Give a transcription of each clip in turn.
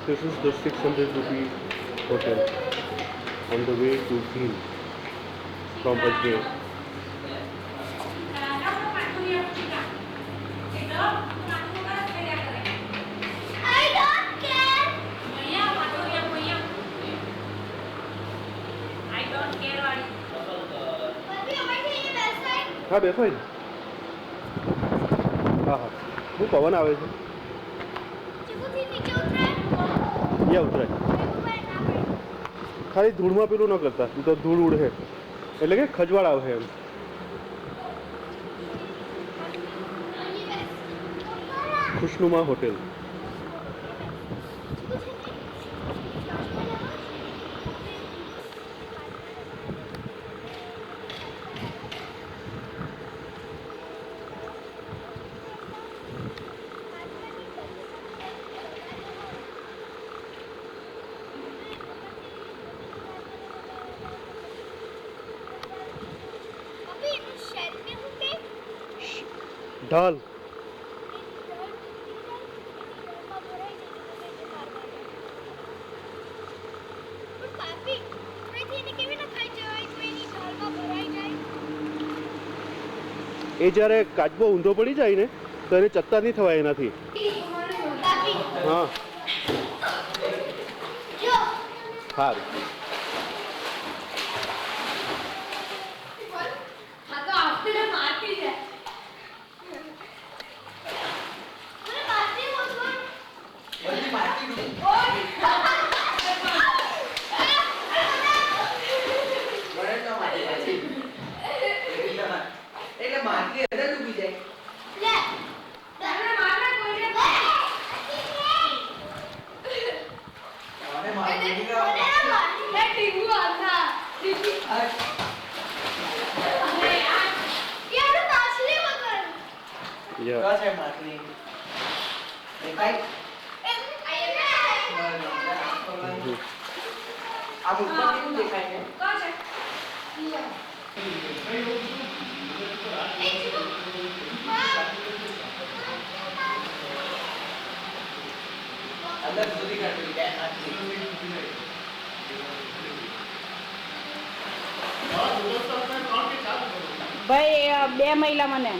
This is the 600 rupee hotel on the way to Bhim from Ajmer. हाँ બેસો જ હા હા હું પવન આવે છે યા ઉતરાય ખાલી ધૂળમાં પેલું ન કરતા તો ધૂળ ઉડે એટલે કે ખજવાળ આવે એમ ખુશનુમા હોટેલ ઢાલ એ જ્યારે કાચબો ઊંધો પડી જાય ને તો એને ચત્તા નહીં થવાય એનાથી હા સારું ભાઈ 2 મહિલા મને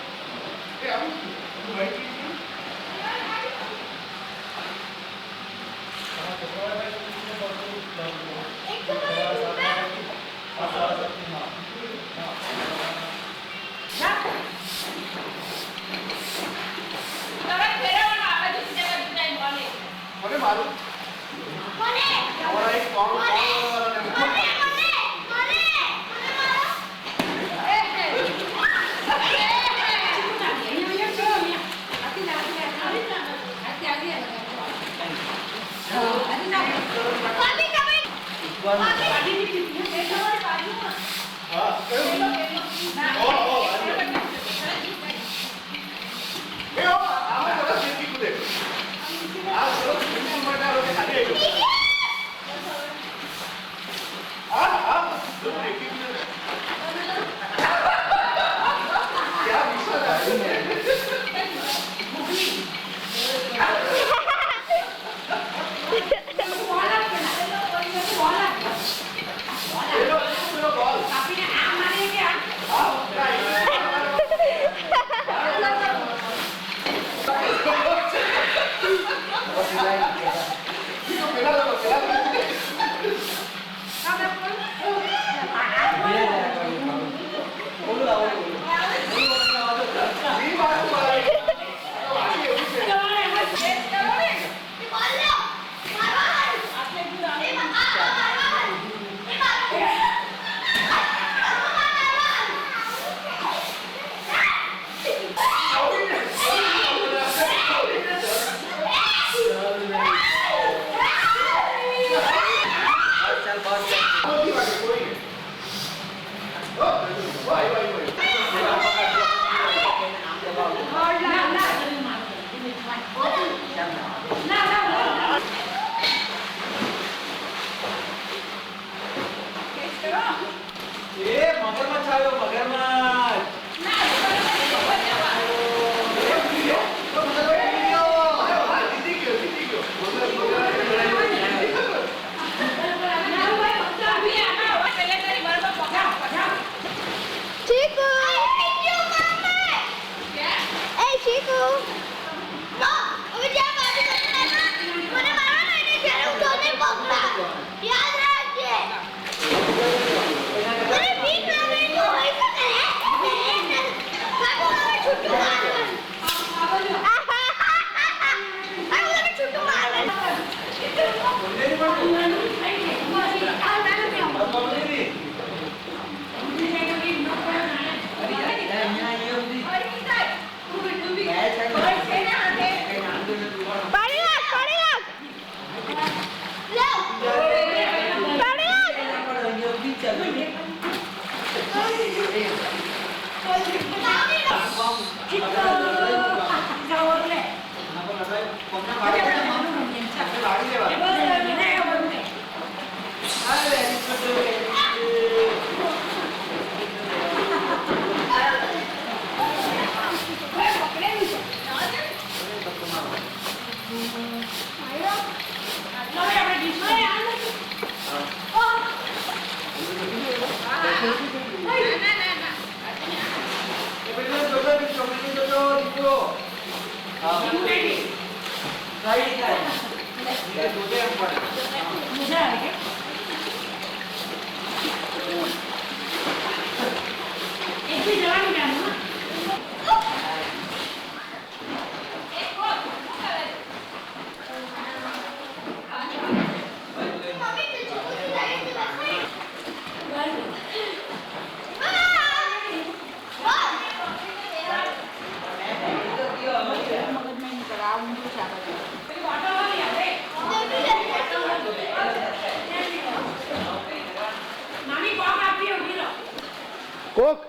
કોક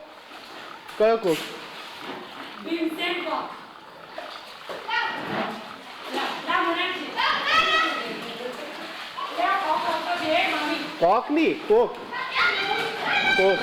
કયો કોક? કોક ની કોક કોક.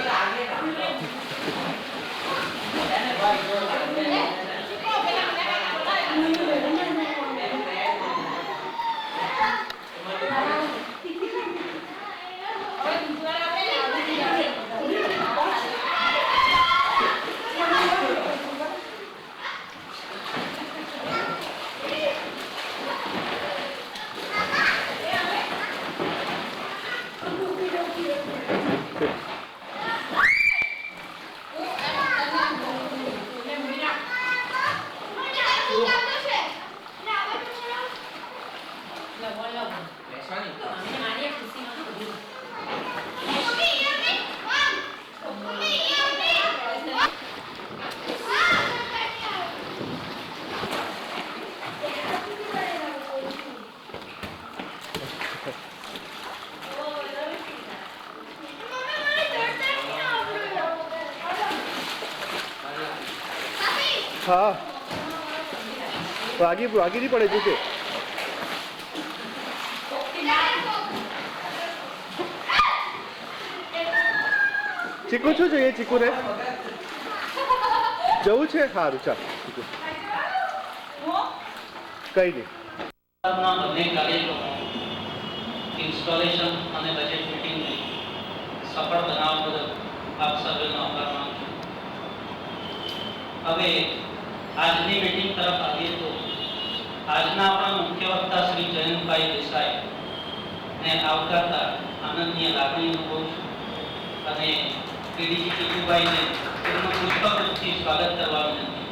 હા વાગી નહીં પડે છે કે ચીકુ શું જોઈએ? ચીકુને જવું છે? સારું ચાલ ચીકુ કઈ નહીં. બંને કાર્યક્રમો ઇન્સ્ટોલેશન અને બજેટ મીટિંગને સફળ બનાવવા બદલ આપ સર્વેનો આભાર માનું છું. હવે આજની મીટિંગ તરફ આવીએ તો આજના આપણા મુખ્ય વક્તા શ્રી જયંતભાઈ દેસાઈ ને આવકારતા આનંદની લાગણી અનુભવું છું અને પીડીજી ચીકુભાઈને તેમનું પુષ્પગુચ્છથી સ્વાગત કરવા વિનંતી.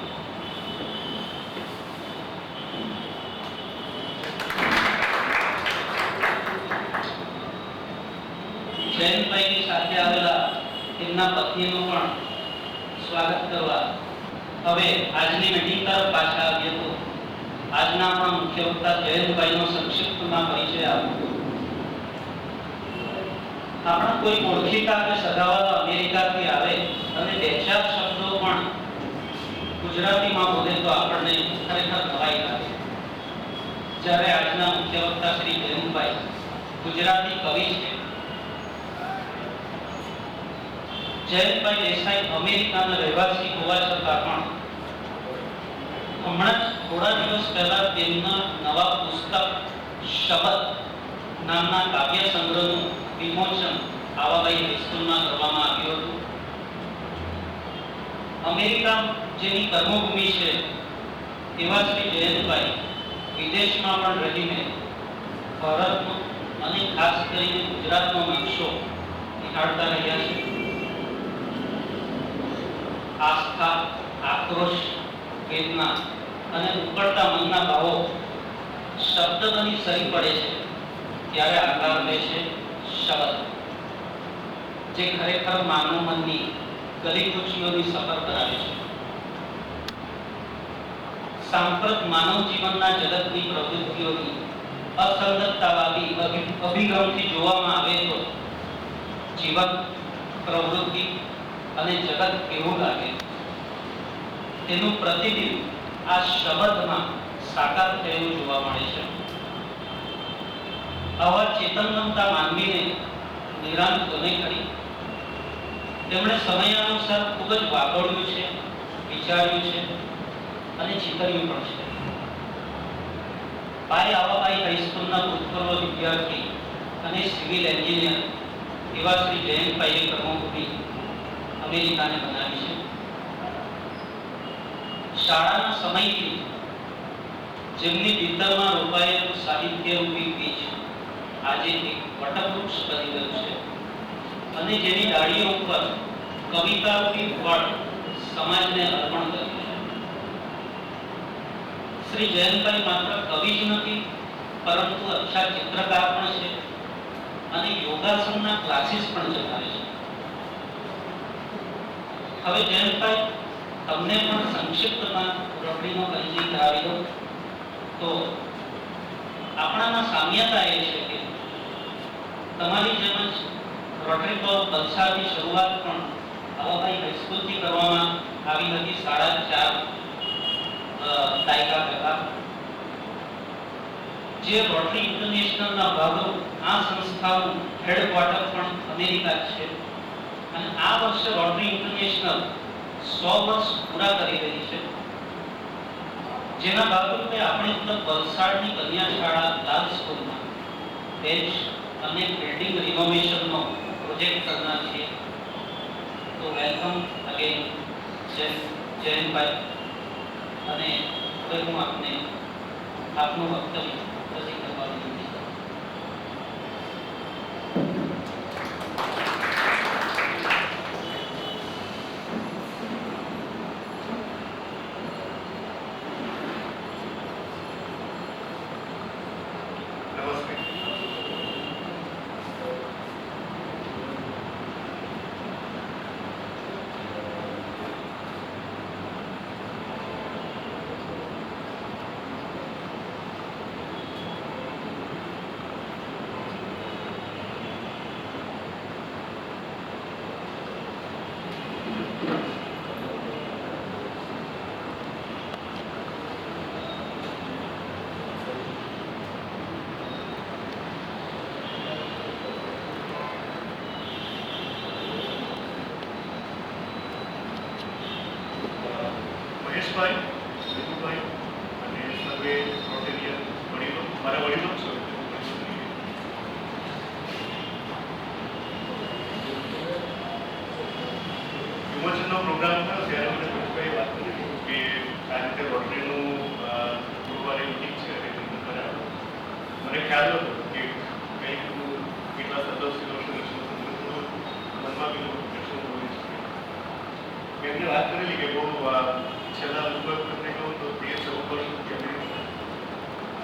જયંતભાઈની સાથે આવેલા તેમના પત્નીનું પણ સ્વાગત કરવા હવે આજની મીટિંગ તરફ પાછા આવીએ તો આજના આપણા મુખ્ય વક્તા જયંતભાઈનો સંક્ષિપ્તમાં પરિચય આપો. આપણા કોઈ ઓળખીતા કે સગાવાલા અમેરિકાથી આવે અને બે ચાર શબ્દો પણ ગુજરાતીમાં બોલે તો આપણને ખરેખર નવાઈ લાગે. જ્યારે આજના મુખ્ય વક્તા શ્રી જયંતભાઈ ગુજરાતી કવિ છે. જયંતભાઈ દેસાઈ અમેરિકાના રહેવાસી હોવા છતાં પણ હમણાં થોડા દિવસ પહેલા તેમના નવા પુસ્તક શબદ નામના કાવ્ય સંગ્રહનું વિમોચન આવાબાઈ હાઈસ્કૂલમાં કરવામાં આવ્યું હતું. અમેરિકા જેની કર્મભૂમિ છે એવા શ્રી જયંતભાઈ વિદેશમાં પણ રહીને ભારતનો અને ખાસ કરીને ગુજરાતનો નકશો નિહાળતા રહ્યા છે. આસ્થા, આક્રોશ, વેદના અને ઉકળતા મનના ભાવો શબ્દ બની સરી પડે છે ત્યારે આકાર લે છે શબ્દ, જે ખરેખર માનવ મનની ગલીકુચીઓની સફર કરાવે છે. સાંપ્રત માનવ જીવનના જગતની પ્રવૃત્તિઓની અસંગતતાવાદી અભિગમથી જોવામાં આવે તો જીવન, પ્રવૃત્તિ અને જગત કેવું લાગે તેનું પ્રતિબિંબ આ શબ્દમાં સાકાર થયેલું જોવા મળે છે. આવા ચેતનવંતા માનવીને નિરાંત ગમે ખરી. તેમણે સમયાનુસાર ખૂબ જ વાપર્યું છે, વિચાર્યું છે અને ચિતર્યું પણ છે. પાય આવાબાઈ હાઈસ્કૂલના ભૂતપૂર્વ વિદ્યાર્થી અને સિવિલ એન્જિનિયર એવા શ્રી જયંતભાઈએ કર્મભૂમિ અમેરિકાને બનાવી છે. શાળાના સમયથી જેમની ભીતરમાં રોપાયેલું સાહિત્યરૂપી બીજ આજે એક વટવૃક્ષ બની ગયું છે અને જેની ડાળીઓ ઉપર કવિતારૂપી ફળ સમાજને અર્પણ કર્યું છે. શ્રી જયંતભાઈ માત્ર કવિ જ નથી, પરંતુ અચ્છા ચિત્રકાર પણ છે અને યોગાસનના ક્લાસીસ પણ ચલાવે છે. હવે જયંતભાઈ, તમને પણ સંક્ષિપ્તમાં રોટરીનો પરિચય કરાવી દઉં તો આપણામાં સામ્યતા એ છે કે તમારી જેમ જ રોટરી ક્લબ વલસાડની શરૂઆત પણ આવાભાઈ હાઈસ્કૂલથી કરવામાં આવી હતી 4.5 દાયકા પહેલા. જે રોટરી ઇન્ટરનેશનલના ભાગો આ સંસ્થાનું હેડક્વાર્ટર પણ અમેરિકા છે અને આ વર્ષે રોટરી ઇન્ટરનેશનલ 100 વર્ષ પૂરા કરી રહી છે, જેના ભાગરૂપે આપણે વલસાડની કન્યા શાળા લાલ સ્કૂલમાં બેન્ચ અને બિલ્ડિંગ રિનોવેશનનો પ્રોજેક્ટ કરનાર છીએ. તો વેલકમ અગેન જયંતભાઈ, અને હવે હું આપને આપનું વક્તવ્ય રજૂ કરવાનું વિનંતી કરું. મહેશભાઈ, વિપુલભાઈ અને સર્વે રોટેરિયન વડીલો, મારા વડીલો જ છો. વિમોચનનો પ્રોગ્રામ થયો ત્યારે મને મહેશભાઈ વાત કરી કે આ રીતે રોટરીનું ગુરુવારે મીટિંગ છે એ તમને કરાવો. મને ખ્યાલ હતો કે કંઈક હું કેટલા 17 વર્ષ મનમાં બી શું બોલી શકે. મેં એમને વાત કરેલી કે બહુ છેલ્લા લગભગ તમને કહું તો 13-14 વર્ષથી અમેરિકા,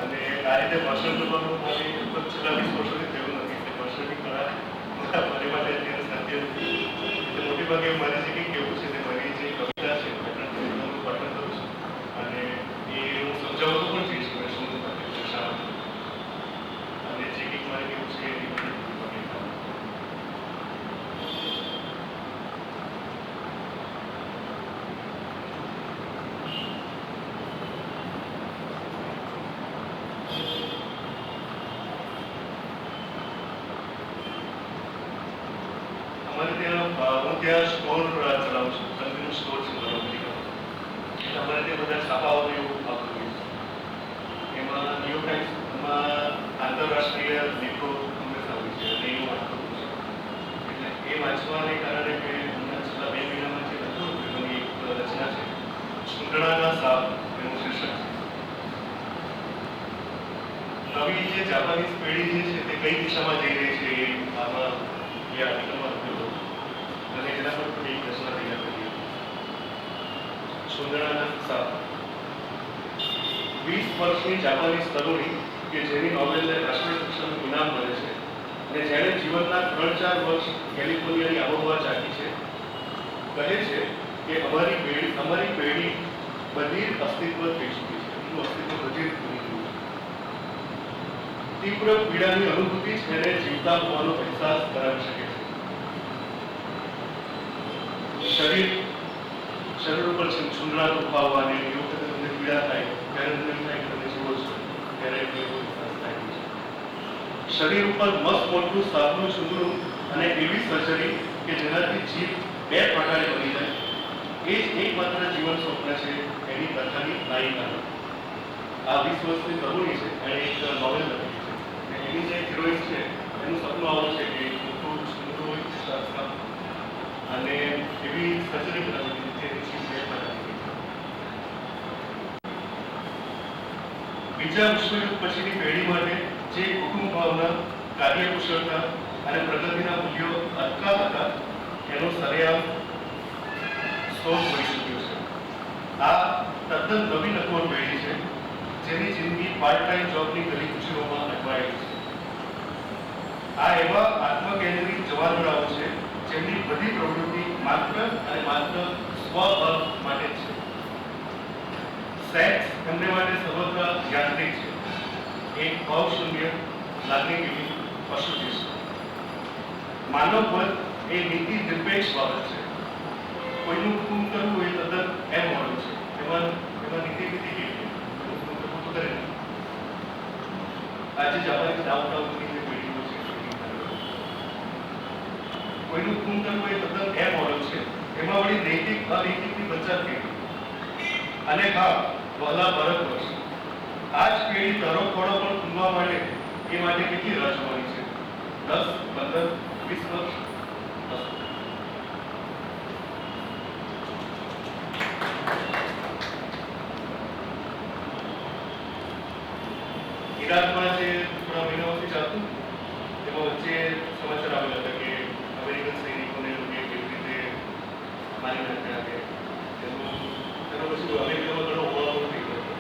અને આ રીતે ભાષણ કરવાનું મારી લગભગ છેલ્લા 20 વર્ષોથી થયું નથી. એટલે ભાષણની કળા મારી માટે અત્યારે સાધ્ય નથી. એટલે મોટી ભાગે મારે જે કંઈ કહેવું છે તે મારી જે કવિતા છે હું પાઠન કરું છું અને એ હું સમજાવતો પણ જઈશ મેં શું શા અને જે કંઈક મારે કહેવું છે એ હું ત્યાં સ્ટોર ચલાવું છું, કન્વીનર સ્ટોર છે મારો અમેરિકામાં. એટલે અમારે ત્યાં બધા છાપાઓ એવું આવતું હોય છે. એમાં ન્યૂ ટાઈમ્સમાં આંતરરાષ્ટ્રીય લેખો હંમેશા હોય છે અને એવું વાંચતું હોય છે. એટલે એ વાંચવાને કારણે મેં હમણાં છેલ્લા 2 મહિનામાં જે લખ્યું એની એક રચના છે, સુંદડાના સાપ એનું શીર્ષક છે. નવી જે જાપાનીઝ પેઢી જે છે તે કઈ દિશામાં જઈ રહી છે એ આમાં એ આર્ટિકલમાં લખ્યું અને એના પર પણ એક રચના તૈયાર કરી. સુંદરાના સાપ. 20 વર્ષની જાપાનીઝ તરુણી કે જેની નોવેલને રાષ્ટ્રીય કક્ષાનું ઇનામ મળે છે અને જેણે જીવનના 3-4 વર્ષ કેલિફોર્નિયાની આબોહવા ચાકી છે, કહે છે કે અમારી પેઢી બધી અસ્તિત્વ થઈ ચૂકી છે. એનું અસ્તિત્વ બધી ભૂલી ગયું છે. તીવ્ર પીડાની અનુભૂતિ જ એને જીવતા હોવાનો અહેસાસ કરાવી શકે છે. શરીર ઉપર છુંદડા દુખાવા અને એ વખતે તમને પીડા થાય ત્યારે તમને એમ થાય કે તમે જીવો છો, ત્યારે એવો અહેસાસ થાય છે. શરીર ઉપર મસ્ત મોટું સાપનું છુંદડું અને એવી સર્જરી કે જેનાથી જીભ 2 પ્રકારે બની જાય, એ જ એકમાત્ર જીવન સ્વપ્ન છે એની કથાની નાયિકા. આ 20 વર્ષની તરુણી છે, એણે એક નોવેલ લખી છે અને એની જે હિરોઈન છે એનું સપનું આવું છે કે મોટું છુંદડું હોય અને એવી સર્જરી કરાવી છે. બીજા વિશ્વયુદ્ધ પછીની પેઢી માટે જે કુટુંબ ભાવના, કાર્યકુશળતા અને પ્રગતિના મૂલ્યો અટકા હતા એનો સરેઆમ સ્કોપ મળી શક્યો છે. આ તદ્દન નવી નકોર પેઢી છે જેની જિંદગી પાર્ટ ટાઈમ જોબની ગલી કુચીઓમાં અટવાયેલી છે. આ એવા આત્મકેન્દ્રિત જવાનોરાઓ છે જેમની બધી પ્રવૃત્તિ માત્ર અને માત્ર સ્વ-અર્થ માટે જ છે. સેક્સ એમને માટે સર્વત્ર યાંત્રિક છે, એક ભાવશૂન્ય લાગણીની પશુ છે. માનવવધ એ નીતિ નિરપેક્ષ બાબત છે. કોઈનું ખૂન કરવું એ તદ્દન એમ મળ્યું છે, એમાં નીતિ કેવી ખૂન કરવું તો કરે નહીં. આજે જ અમારી દાવતાઓની જે પેઢીઓ છે કોઈનું ખૂન કરવું એ તદ્દન એમ મળ્યું છે, એમાં વળી નૈતિક અનૈતિકની બચાવ કેવી. અને હા, વહલા ભારત વર્ષ આ જ પેઢી તરો ખોડો પણ ખૂનવા માંડે એ માટે કેટલી રાહ જોવાની છે? 10, 15, 20 વર્ષ? ઈરાકમાં જે થોડા મહિનાઓથી ચાલતું એમાં વચ્ચે સમાચાર આવેલા હતા કે અમેરિકન સૈનિકોને કેવી રીતે મારી નાખ્યા કે એનો પછી અમેરિકામાં ઘણો હોવાળો થઈ ગયો હતો.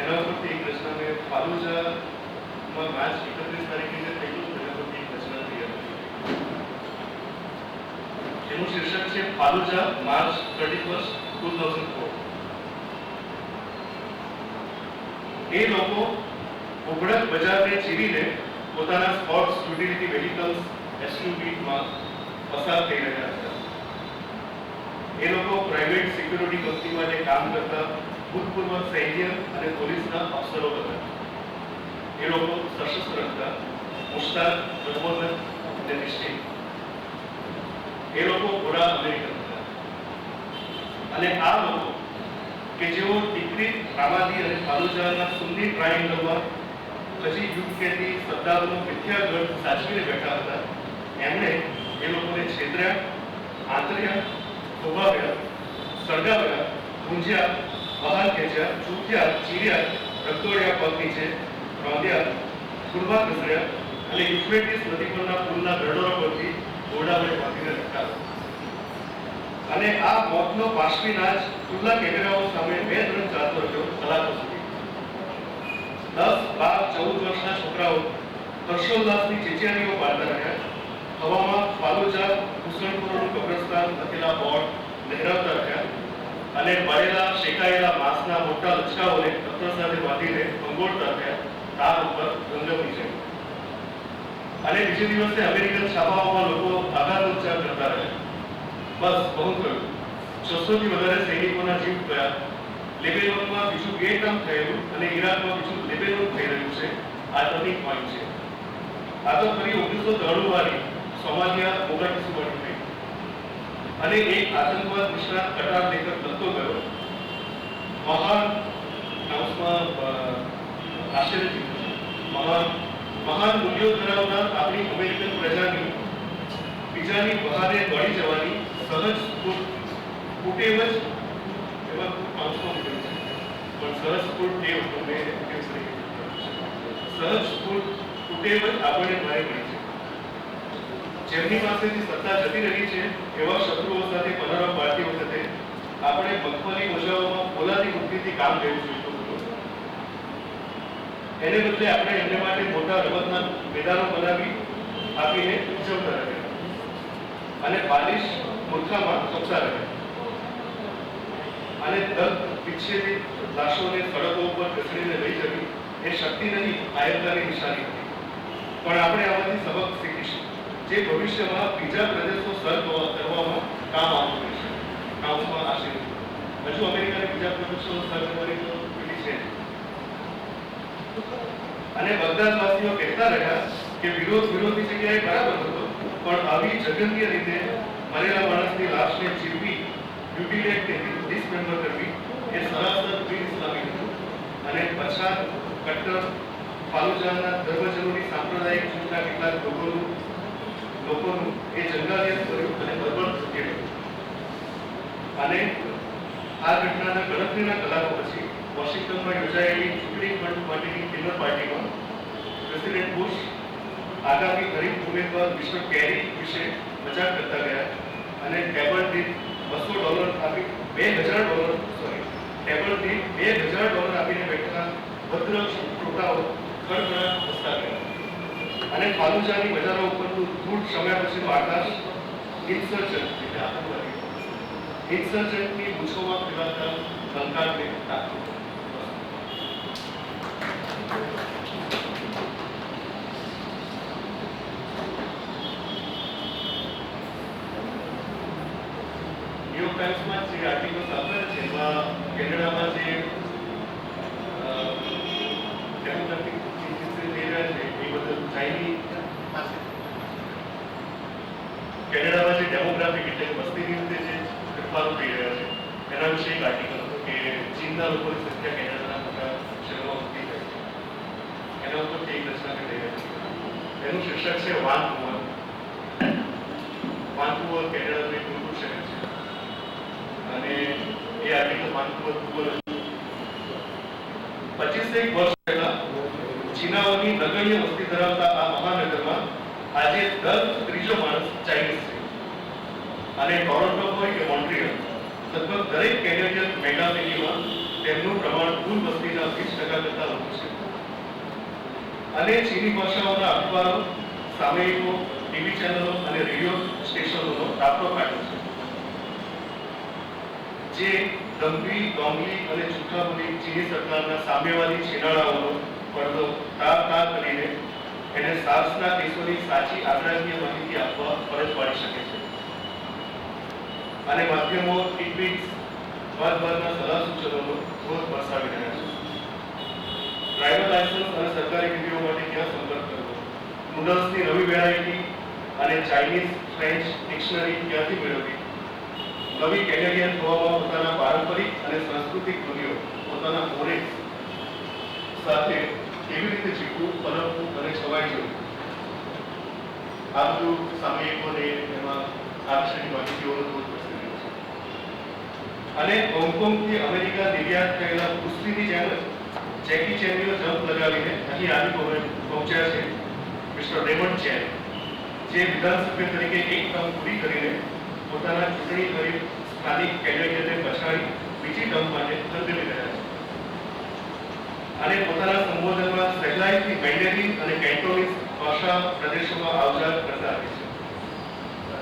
એના ઉપરથી એક રચના મેં ફાલુજામાં માર્ચ 31 તારીખે જે થયેલું એના પરથી એક રચના તૈયાર કરી. એનું શીર્ષક છે ફાલુજા માર્ચ 31, 2004. એ લોકો ઉઘડક બજારને ચીરીને પોતાના સ્પોર્ટ્સ યુટિલિટી વેહિકલ્સ એસયુવીમાં પસાર થઈ રહ્યા હતા. એ લોકો પ્રાઇવેટ સિક્યુરિટી કંપની માટે કામ કરતા ભૂતપૂર્વ સૈન્ય અને પોલીસના અફસરો હતા. એ લોકો સશસ્ત્ર હતા, મુશ્તાક, પ્રબોધન અને નિશ્ચિત. એ લોકો પૂરા અમેરિકન હતા. અને આ લોકો કે જેઓ ટીકરી, રામાદી અને ફાલુજાના સુન્ની ટ્રાયેંગલમાં હજી યુકેની સત્તાનો મિથ્યાગઢ સાચવીને બેઠા હતા, એમણે એ લોકોને છેતર્યા, આંતર્યા, થોભાવ્યા, સળગાવ્યા, ગુંજ્યા, બહાર ખેંચ્યા, ચૂક્યા, ચીર્યા, રગદોળ્યા, પગ નીચે રોંધ્યા, ખુરવા ઘસર્યા અને યુફ્રેટીસ નદી પરના પુલના ગરડોળા પરથી ઘોડા વડે બાંધીને રખાયા. અને આ મોતનો પાશવી નાચ ખુલ્લા કેમેરાઓ સામે 2 ત્રણ ચાલતો રહ્યો કલાકો સુધી. 10, 12, 14 વર્ષના છોકરાઓ હર્ષોલ્લાસની ચીચિયારીઓ પાડતા રહ્યા. હવામાં ફાલુજા ઘૂસણખોરોનું કબ્રસ્તાન લખેલા બોર્ડ લહેરાવતા રહ્યા અને બળેલા શેકાયેલા માંસના મોટા લચકાઓને પથ્થર સાથે બાંધીને ભંગોળતા રહ્યા તાર ઉપર રંગવની જેમ. અને બીજે દિવસે અમેરિકન છાપાઓમાં લોકો આઘાતોચ્ચાર કરતા રહ્યા. બસ બહુ થયું, 600 થી વધારે સૈનિકોના જીવ ગયા. લેબેનોનમાં બીજું વિયેટનામ થયેલું અને ઈરાકમાં બીજું લેબેનોન થઈ રહ્યું છે. આ ટર્નિંગ પોઈન્ટ છે. આ તો ફરી 1993 વાળી સોમાલિયા મોગાડિશુ વાળી થઈ. અને એક આતંકવાદ નિષ્ણાત કટાર લેખક લખતો ગયો, મહાન મૂલ્યો ધરાવનાર આપણી અમેરિકન પ્રજાની બીજાની બહારે દોડી જવાની સહજ કુટેવ જ એમાં પાંચમો મૂલ્યો છે, પણ સહજ કુટેવ સહજ કુટેવ જ આપણને ભારે પડી છે. જેમની પાસેથી સત્તા જતી રહી છે એવા શત્રુઓ સાથે પનારા પાડતી વખતે આપણે મગફળી મજાઓમાં પોલાદી બુદ્ધિથી કામ લેવું જોઈતું હતું. એને બદલે આપણે એમને માટે મોટા રમતના મેદાનો બનાવી આપીને ઉજવતા રહ્યા અને બાલિશ મૂર્ખામાં ચોકસા રહ્યા અને દર્દ વિચ્છેદિત લાશોને સડકો ઉપર ઘસડીને લઈ જવી એ શક્તિ નહીં, આયતકારી નિશાની હતી. પણ આપણે આમાંથી સબક શીખીશું જે ભવિષ્યમાં બીજા પ્રદેશો સર કરવામાં કામ આવતું રહેશે. કાઉન્સમાં આશીર્વાદ હજુ અમેરિકાને બીજા પ્રદેશો સર કરવાની તો પેલી છે. અને બગદાદવાસીઓ કહેતા રહ્યા કે વિરોધની જગ્યાએ બરાબર હતો, પણ આવી જઘન્ય રીતે મરેલા માણસની લાશને ચીરવી, મ્યુટિલેટ કરી, ડિસમેમ્બર કરવી એ સરાસર બિન-ઇસ્લામી હતું. અને પછાત, કટ્ટર, ફાલુજાના ધર્મજનોની સાંપ્રદાયિક જૂથના કેટલાક લોકોનું એ જંગાલિયત કર્યું અને બર્બર થયું. અને આ ઘટનાના ગણતરીના કલાકો પછી વોશિંગ્ટનમાં યોજાયેલી ચૂંટણી ખંડ માટેની ડિનર પાર્ટીમાં પ્રેસિડેન્ટ બુશ આગામી ગરીબ ઉમેદવાર મિસ્ટર કેરી વિશે મજાક કરતા ગયા અને ટેબલ દીઠ $200 આપી ટેબલ દીઠ $2000 આપીને બેઠેલા ભદ્ર શ્રોતાઓ ખડખડાટ હસતા ગયા અને ફાલુજાની બજારો ઉપરનું ધૂળ શમ્યા પછીનો આકાશ ઇન્સર્જન્ટની મૂછોમાં ફેલાતા કંકાળને તાક્યું. ન્યૂયોર્ક ટાઈમ્સમાં જે આર્ટિકલ્સ આપ્યા છે એમાં કેનેડામાં જે ડેમોક્રેટિક ચેન્જીસ થઈ રહ્યા છે એ બધું ચાઇની કેનેડામાં જે ડેમોગ્રાફિક એટલે વસ્તીની રીતે જે ફેરફારો થઈ રહ્યા છે એના વિશે એક આર્ટિકલ હતો કે ચીનના લોકોની સંખ્યા કેનેડાના મોટા શહેરોમાં વધી રહી છે. એના ઉપરથી એક રચના કરી રહ્યા છે. એનું શીર્ષક છે વાનકુવર. વાનકુવર કેનેડાનું એક મોટું શહેર છે અને એ આર્ટિકલ વાનકુવર 25 વર્ષ પહેલા ચીનાઓની નગણ્ય વસ્તી ધરાવતા આ મહાનગરમાં આજે દર ત્રીજો માણસ ચાઇનીઝ છે અને ટોરોન્ટો હોય કે મોન્ટ્રીયલ લગભગ દરેક કેનેડિયન મેગાસિટીમાં તેમનું પ્રમાણ કુલ વસ્તીના 20% કરતાં વધુ છે અને ચીની ભાષાઓના અખબારો સામયિકો ટીવી ચેનલો અને રેડિયો સ્ટેશનોનો રાપડો કાઢ્યો છે જે ગંભીર ડોંગલી અને જૂઠા બોલી ચીની સરકારના સામ્યવાદી છેડાળાઓનો પડદો તાર કરીને એને સાર્સના કેસોની સાચી આંકડાકીય માહિતી આપવા ફરજ પાડી શકે છે અને માધ્યમો ટિકિટ્સ મતભરના સલાહ સૂચનોનો ધોધ વરસાવી રહ્યા છે. ડ્રાઈવર લાયસન્સ અને સરકારી વિધિઓ માટે ક્યાં સંપર્ક કરવો, નૂડલ્સની નવી વેરાયટી અને ચાઇનીઝ ફ્રેન્ચ ડિક્શનરી ક્યાંથી મેળવવી, નવી કેનેડિયન ગોવામાં પોતાના પારંપરિક અને સાંસ્કૃતિક મૂલ્યો પોતાના ઓરેક્સ સાથે કેવી રીતે જીવવું, પલવવું અને છવાઈ જવું, આ બધું સામયિકોને એમાં આ વિશેની માહિતીઓનો ધોધ વરસી રહ્યો છે. અને હોંગકોંગથી અમેરિકા નિર્યાત થયેલા કુસ્તીની જેમ જેકી ચેનનો જમ્પ લગાવીને અહીં આવી પહોંચ્યા છે મિસ્ટર રેમન્ડ ચેન, જે વિધાનસભ્ય તરીકે એક ટર્મ પૂરી કરીને પોતાના ચૂંટણી કરી સ્થાનિક કેન્ડિડેટને પછાડી બીજી ટર્મ માટે ખરીદી રહ્યા છે અને પોતાના સંબોધનમાં સહેલાઈથી મેન્ડેરિન અને કેન્ટોનીઝ ભાષા પ્રદેશોમાં આવજાર કરતા આવે છે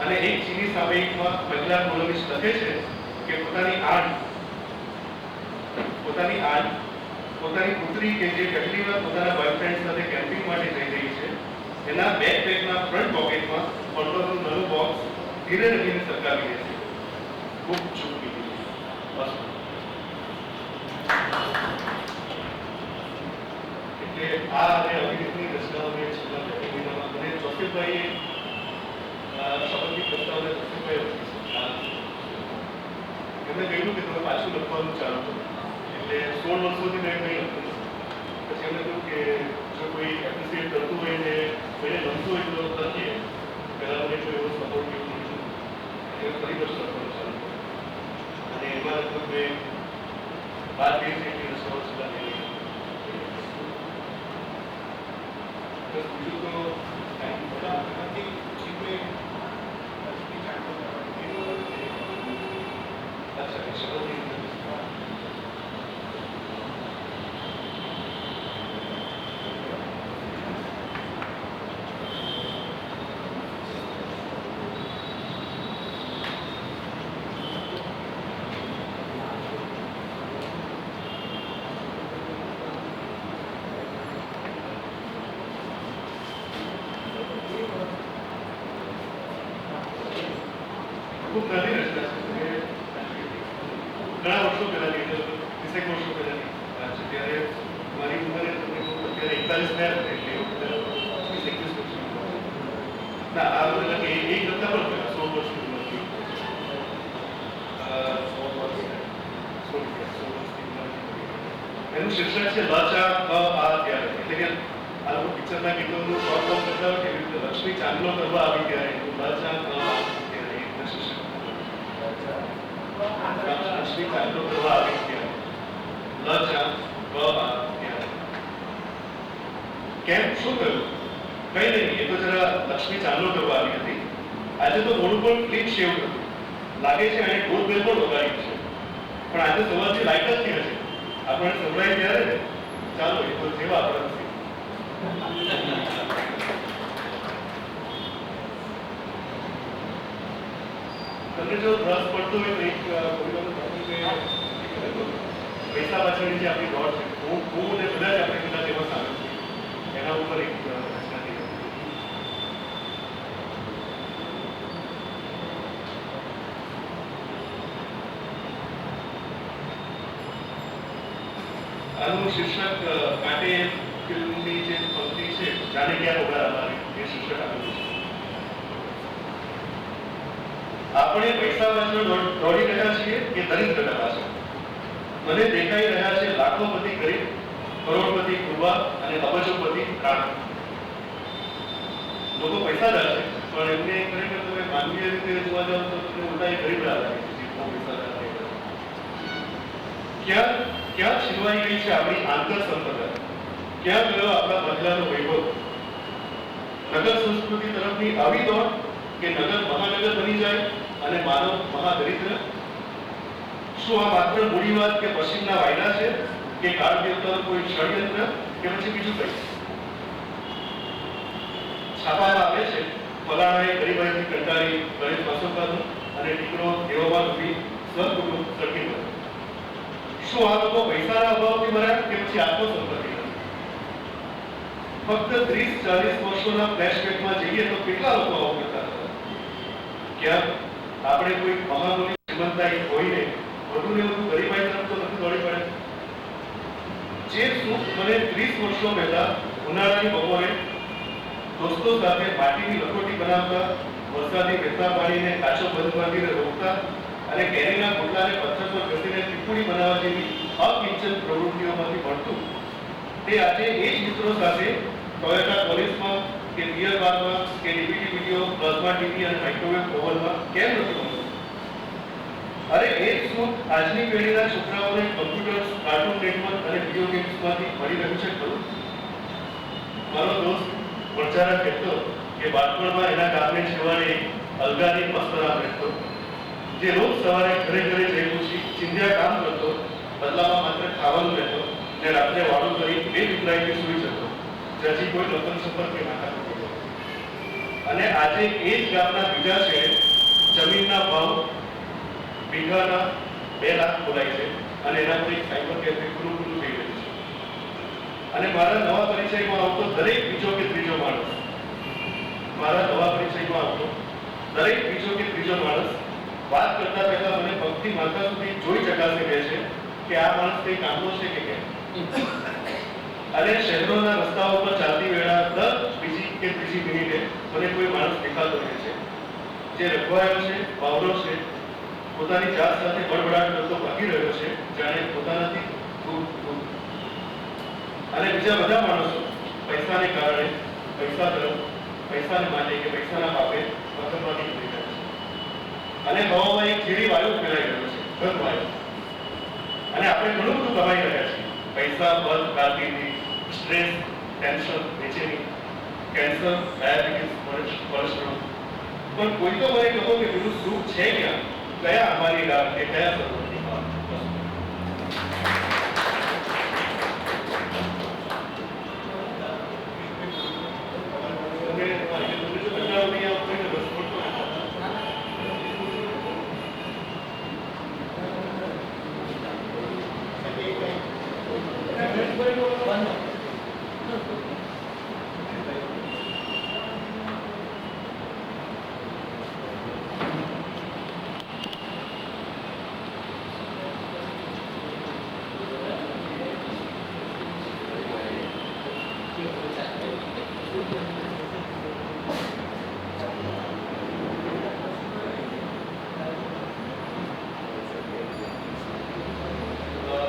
અને એક ચીની સામયિકમાં મહિલા કોલમિસ્ટ લખે છે કે પોતાની પુત્રી કે જે પહેલી વાર પોતાના બોયફ્રેન્ડ સાથે કેમ્પિંગ માટે જઈ રહી છે એના બેકપેકના ફ્રન્ટ પોકેટમાં કોન્ડોમનું નાનું બોક્સ ધીરે રહીને સરકાવી દે છે. ખૂબ ચૂકી બસ. એટલે આ અને અભિનેત્રીની રચનાઓને છેલ્લા 2 મહિનામાં મને જોસેફભાઈએ સંબંધિત પ્રસ્તાવને જોસેફભાઈએ લખી છે. એમણે કહ્યું કે તમે પાછું લખવાનું ચાલુ કરો. એટલે 16 વર્ષોથી મેં કંઈ લખ્યું. પછી એમણે કહ્યું કે જો કોઈ એપ્રિસિએટ કરતું હોય ને કોઈને ગમતું હોય તો લખીએ. પહેલાં મને કોઈ એવો સપોર્ટ કેવું નથી. એટલે ફરી વર્ષ લખવાનું ચાલુ કર્યું અને એમાં લગભગ મેં 12-13 જેટલી રચનાઓ છેલ્લા લઈ બીજું તો ખૂબ નાની રચના છે. ઘણા વર્ષો પહેલાની 30 વર્ષો પહેલાની વાત છે. ત્યારે મારી ઉંમરે તમને અત્યારે 41 થયા એટલે 20-21 વર્ષ ના આ બધા એ કરતા પણ પહેલા 16 વર્ષની ઉંમરથી 16 એનું શીર્ષક છે લાચા આ ત્યારે. એટલે કે આ લોકો પિક્ચરના ગીતોનું શોર્ટ ફોર્મ કરતા હોય કેવી રીતે લક્ષ્મી ચાંદલો કરવા આવી ત્યારે લાચા ત્યારે એક શીર્ષક લક્ષ્મી ચાંદલો કરવા આવી ત્યારે લચા કેમ શું થયું? કઈ નહીં, એ તો જરા લક્ષ્મી ચાંદલો કરવા આવી હતી. આજે તો મોડું પણ ક્લીન શેવ હતું. લાગે છે એને ડોર બેલ પણ વગાડી છે, પણ આજે સવારથી લાઈટ જ નથી હશે. આપણે સંભળાય ત્યારે ને, ચાલો એ તો જેવા આપણે તમને જો રસ પડતો હોય તો એક પૈસા પાછળની જે આપણી દોડ છે, હું ને બધા જ આપણે કદાચ એમાં સામેલ છીએ, એના ઉપર એક રચના થઈ હતી. આનું શીર્ષક કાંટે ફિલ્મની જે પંક્તિ છે, જાણે ક્યાં ઉભા અમારી, એ શીર્ષક આપેલું છે. આપણે પૈસા પાછળ દોડી રહ્યા છીએ કે દરિદ્રતા પાછળ? મને દેખાઈ રહ્યા છે લાખોપતિ ગરીબ, કરોડપતિ કુરબા અને અબજોપતિ રાણા. લોકો પૈસાદાર છે, પણ એમને ખરેખર તમે માનવીય રીતે જોવા જાવ તો તમને ઉલટા એ ગરીબ લાગે છે, જે બહુ પૈસાદાર છે. ક્યાં છીનવાઈ ગઈ છે આપણી આંતર સંપદા? ક્યાં ગયો આપણા બદલાનો વૈભવ? નગર સંસ્કૃતિ તરફની આવી દોડ કે નગર મહાનગર બની જાય અને માનવ મહાદરિદ્ર? શું આ માત્ર મૂડીવાદ કે પશ્ચિમના વાયદા છે, કે કાળ દેવતાનું કોઈ ષડયંત્ર, કે પછી બીજું કંઈ? છાપામાં આવે છે ફલાણાએ ગરીબાઈથી કંટાળી ગરીબ પાસોકાનું અને દીકરો દેવામાં ડૂબી સ્વકુટુંબ સળગી ગયો. શું આ લોકો પૈસાના અભાવથી મર્યા કે પછી આત્મસંપત્તિ? ફક્ત 30-40 વર્ષોના ફ્લેશબેકમાં જઈએ તો કેટલા લોકો આવું કરતા હતા? ક્યાં આપણે કોઈ મહામૂલ્ય શ્રીમંતાઈ હોઈને વધુ ને વધુ ગરીબાઈ તરફ તો નથી દોડી પડે? જે સુખ મને 30 વર્ષો પહેલા ઉનાળાની બપોરે દોસ્તો સાથે માટીની લખોટી બનાવતા, વરસાદી વહેતા પાણીને કાચો બંધ બાંધીને રોકતા અને કેરીના પોટલાને પથ્થર પર ઘસીને ટીપુડી બનાવવા જેવી અકિંચન પ્રવૃત્તિઓમાંથી મળતું, તે આજે એ જ મિત્રો સાથે ટોયોટા પોલીસમાં કે બિયર બારમાં કે ડીવીડી વિડીયો, પ્લાઝમા ટીવી અને માઇક્રોવેવ ઓવનમાં કેમ નથી મળતું? અરે એ જ સુખ આજની પેઢીના છોકરાઓને કમ્પ્યુટર્સ, કાર્ટૂન નેટવર્ક અને વિડીયો ગેમ્સમાંથી મળી રહ્યું છે ખરું? મારો દોસ્ત વણચારા કહેતો કે બાળપણમાં એના ગામને છેવાડે અલગાની મસ્તરામ રહેતો, જે રોજ સવારે ઘરે ઘરે જઈ પૂછી ચિંધ્યા કામ કરતો, બદલામાં માત્ર ખાવાનું રહેતો ને રાત્રે વાળું કરી બે વિતરાઈથી સૂઈ જતો, જ્યાંથી કોઈ લગ્ન સંપર્ક કે નાતા નથી. અને આજે એ જ ગામના બીજા છેડે જમીનના ભાવ વીઘાના 2 લાખ બોલાય છે અને એના પર એક સાયબર કેફે ખુલ્લું થઈ રહ્યું છે. અને મારા નવા પરિચયમાં આવતો દરેક બીજો કે ત્રીજો માણસ વાત કરતા પહેલા મને પગથી માથા સુધી જોઈ ચકાસે કહે છે કે આ માણસ કઈ કામનો છે કે કેમ. અને શહેરોના રસ્તાઓ પર ચાલતી વેળા દર બીજી કે ત્રીજી મિનિટે મને કોઈ માણસ દેખાતો રહે છે, જે રખવાયો છે, બાવરો છે, પોતાની જાત સાથે બળબડાટ કરતો ભાગી રહ્યો છે, જાણે પોતાનાથી દૂર. અને બીજા બધા માણસો પૈસાને કારણે, પૈસા તરફ, પૈસાને માટે કે પૈસાના પાપે મતલબી થઈ રહ્યા છે. અને હવામાં એક ઝેરી વાયુ ફેલાઈ રહ્યો છે, ઘનવાયુ. અને આપણે ઘણું બધું કમાઈ રહ્યા છીએ, પૈસા, પદ, કારકિર્દી, સ્ટ્રેસ, ટેન્શન, બેચેની, કેન્સર, ડાયાબિટીસ, કોલેસ્ટ્રોલ. પણ કોઈ તો મને કહો કે બીજું સુખ છે ક્યાં? કયા અમારી રાહ કે કયા સર્વની વાત?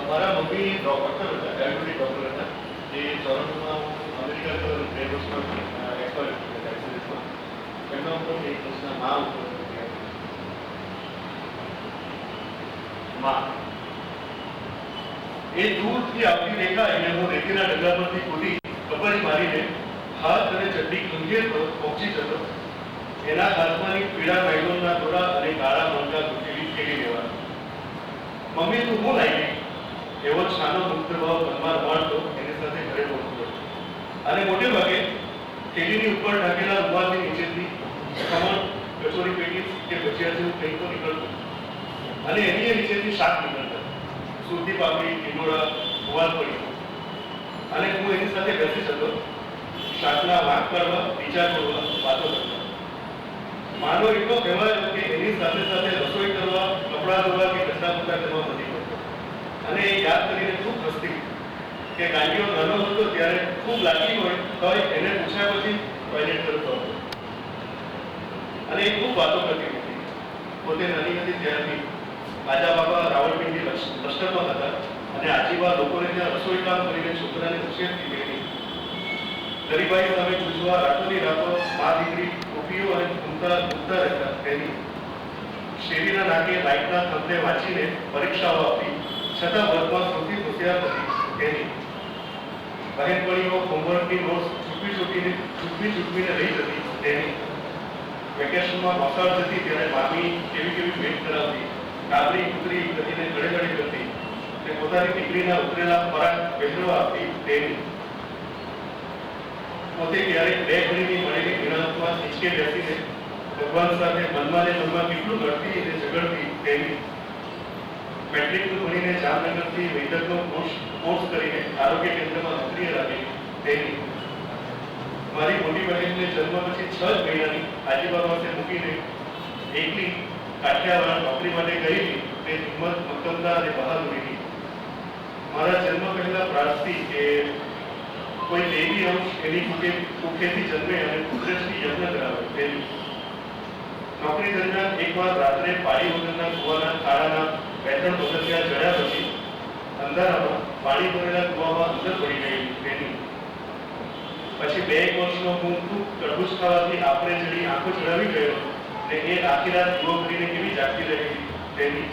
મારા મમ્મી ડોક્ટર હતા, ડાયાબિટીક ડોક્ટર હતા, જે ટોરોન્ટોમાં અમેરિકા તો 2 વર્ષમાં એક્સપાયર એક્સિડન્ટમાં એમના ઉપર 1 વર્ષના મા ઉપર એ દૂરથી આવતી દેખાય અને હું રેતીના ડગલા પરથી કૂદી ખબર ટોપજ મારીને હાથ અને ચડ્ડી ખંજેર પર પહોંચી જતો. એના હાથમાંની પીળા નાયલોનના દોરા અને કાળા મણકા ગુંથેલી થેલી લેવા. મમ્મી તું હું લાવી? એવો છાનો મુક્ત ભાવ મનમાં રમાડતો એની સાથે ઘરે પહોંચતો. અને મોટે ભાગે થેલીની ઉપર ઢાંકેલા રૂમાલની નીચેથી ખમણ, કચોરી પેટી કે ભજીયા જેવું કંઈક તો નીકળતું. અને એની નીચેથી શાક નીકળતા. સુરતી પાપડી, ટીંડોળા, ગુવાર પડી. અને હું એની સાથે બેસી જતો. શાકના વાંક કરવા, બીજા છોડવા, વાતો કરતા. માનો એટલો કહેવાય કે એની સાથે સાથે રસોઈ કરવા, કપડાં ધોવા કે કચરા પોતા કરવા મળી પડતો. અને એ યાદ કરીને ખૂબ હસતી કે ગાંડીઓ નાનો હતો ત્યારે ખૂબ લાગી હોય તો એને પૂછ્યા પછી ટોયલેટ કરતો હતો. અને એ ખૂબ વાતો કરતી હતી. પોતે નાની હતી ત્યારથી આજા બાબા રાવળપિંડી લશ્કરમાં હતા અને આજીબા લોકોને ત્યાં રસોઈ કામ કરીને છોકરાને ઉછેરતી ગઈ. ગરીબાઈ સામે જૂજવા રાતોની રાતો મા દીકરી ટોપીઓ અને ઘૂમતા રહેતા તેની. શેરીના નાકે લાઇટના થંભે વાંચીને પરીક્ષાઓ આપી છતાં વર્ગમાં સૌથી હોશિયાર હતી તેની. બહેનપણીઓ હોમવર્કની નોટ્સ ચૂકવીને રહી જતી તેની. વેકેશનમાં મોસાળ જતી ત્યારે મામી કેવી ભેટ કરાવતી, કાબરી કૂતરી ગતિને ગળે કરતી તે પોતાની દીકરીના ઉતરેલા પરાગ પહેરવા આપતી તેની. પોતે ક્યારેક બે ઘડીની મળેલી વિરામમાં હિંચકે બેસીને ભગવાન સાથે મનમાં કેટલું લડતી અને ઝઘડતી તેની. મેટ્રિકનું ભણીને જામનગરથી વૈદકનો કોર્સ કરીને આરોગ્ય કેન્દ્રમાં નોકરીએ લાગી તેની. મારી મોટી બહેનને જન્મ પછી 6 મહિનાની આજીબા પાસે મૂકીને એકલી કાઠિયાવાડ નોકરી માટે ગયેલી તે હિંમત, મક્કમતા અને બહાદુરીની. મારા જન્મ પહેલા પ્રાર્થતી કે કોઈ દેવી અંશ એની કુખેથી જન્મે અને કુદરતથી યજ્ઞ કરાવે તેની. નોકરી દરમિયાન એકવાર રાત્રે પાણી વગરના કુવાના ખાડાના 2-3 પગથિયા ચડ્યા પછી અંધારામાં પાણી ભરેલા કુવામાં અંદર પડી ગઈ તેની. પછી 2 વર્ષનો હું ખૂબ તરબૂચ ખાવાથી આપણે જડી આંખો ચડાવી ગયો ને એ આખી રાત દીવો કરીને કેવી જાગતી રહી તેની.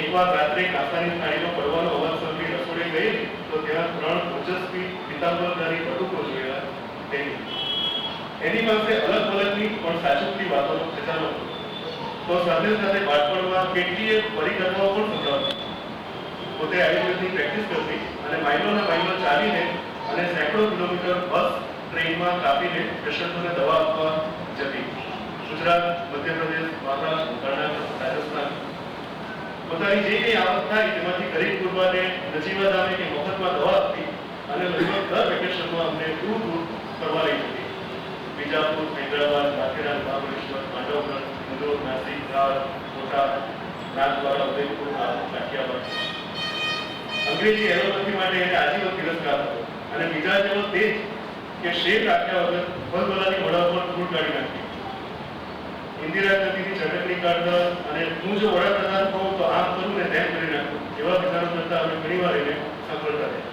એકવાર રાત્રે કાંસાની થાળીનો પડવાનો અવાજ સાંભળી રસોડે ગઈ તો ત્યાં 3 ઓજસ્વી પિતાંબરધારી બટુકો જોયા તેની. એની પાસે અલગ અલગની પણ સાચુકલી વાતોનો ખજાનો હતો. તો સાથે સાથે બાળપણમાં કેટલીય પરિકલ્પનાઓ પણ સંભળાવતી. પોતે આયુર્વેદની પ્રેક્ટિસ કરતી અને માઇલોના માઇલો ચાલીને અને સેંકડો કિલોમીટર બસ ટ્રેનમાં કાપીને પેશન્ટોને દવા આપવા જતી. ગુજરાત, મધ્યપ્રદેશ, મહારાષ્ટ્ર, કર્ણાટક, રાજસ્થાન પોતાની જે કંઈ આવક થાય તેમાંથી ગરીબ ગુરબાને નજીવા દામે કે મફતમાં દવા આપતી અને લગભગ દર વેકેશનમાં અમને દૂર ફરવા લઈ જતી. બીજાપુર, હૈદરાબાદ, માથેરાન, મહાબળેશ્વર, માંડવગઢ, ઇન્દોર, નાસિક, રાવ, કોટા, નાથદ્વારા, ઉદયપુર, કાઠિયાવાડ. અંગ્રેજી એલોપેથી માટે એને આજીવન તિરસ્કાર હતો અને બીજા જેવો તે જ કે શેર રાખ્યા વગર ભલભલાની વડા પર ધૂળ કાઢી નાખી. ઇન્દિરા ગાંધીની ચટકણી કાઢતા અને હું જો વડાપ્રધાન કહું તો આમ કરું ને તેમ કરી નાખું એવા વિચારો કરતા અમે ઘણી વાર એને સાંભળતા રહ્યા.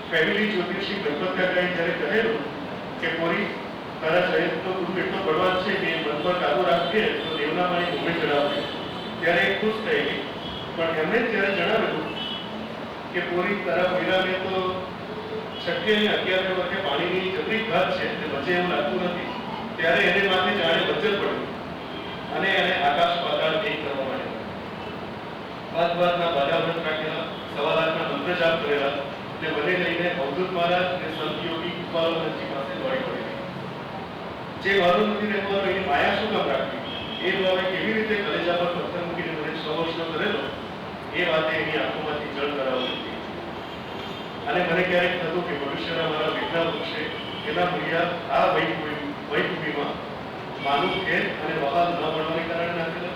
ફેમિલી જ્યોતિષી ગણપત્યાકાએ જ્યારે કહેલું કે પોરી તારા શરીરનો દુઃખ એટલો બળવાન છે કે મન પર કાબુ રાખીએ તો દેવના પાણી ભૂમિ ચડાવશે ત્યારે એ ખુશ થઈ ગઈ. પણ એમણે ત્યારે જણાવેલું કે પોરી તારા મહિલાને તો 6 અને 11 વખતે પાણીની જબરી ઘાત છે તે બચે એવું લાગતું નથી. ત્યારે એને માથે જાણે વજ્જર પડ્યું અને એને આકાશ પાતાળ એક કરવા માંડ્યા. બાદના બાધાવ્રત રાખેલા, સવા લાખના મંત્ર જાપ કરેલા ને મને લઈને અવધૂત મહારાજ અને સંત યોગી કૃપાલનજી પાસે દોડી પડી. જે મારું નથી રહેવાનું એની માયા શું કામ રાખવી એ ભાવે કેવી રીતે કલેજા પર પથ્થર મૂકીને મને 6 વર્ષનો કરેલો એ વાતે એની આંખોમાંથી જળ કરાવતી હતી. અને મને ક્યારેક થતું કે ભવિષ્યના મારા વિજ્ઞાન વૃક્ષે એના મૂલ્યા આ વૈભૂમિમાં માનું ખેલ અને વહાલ ન મળવાને કારણે નાખેલા.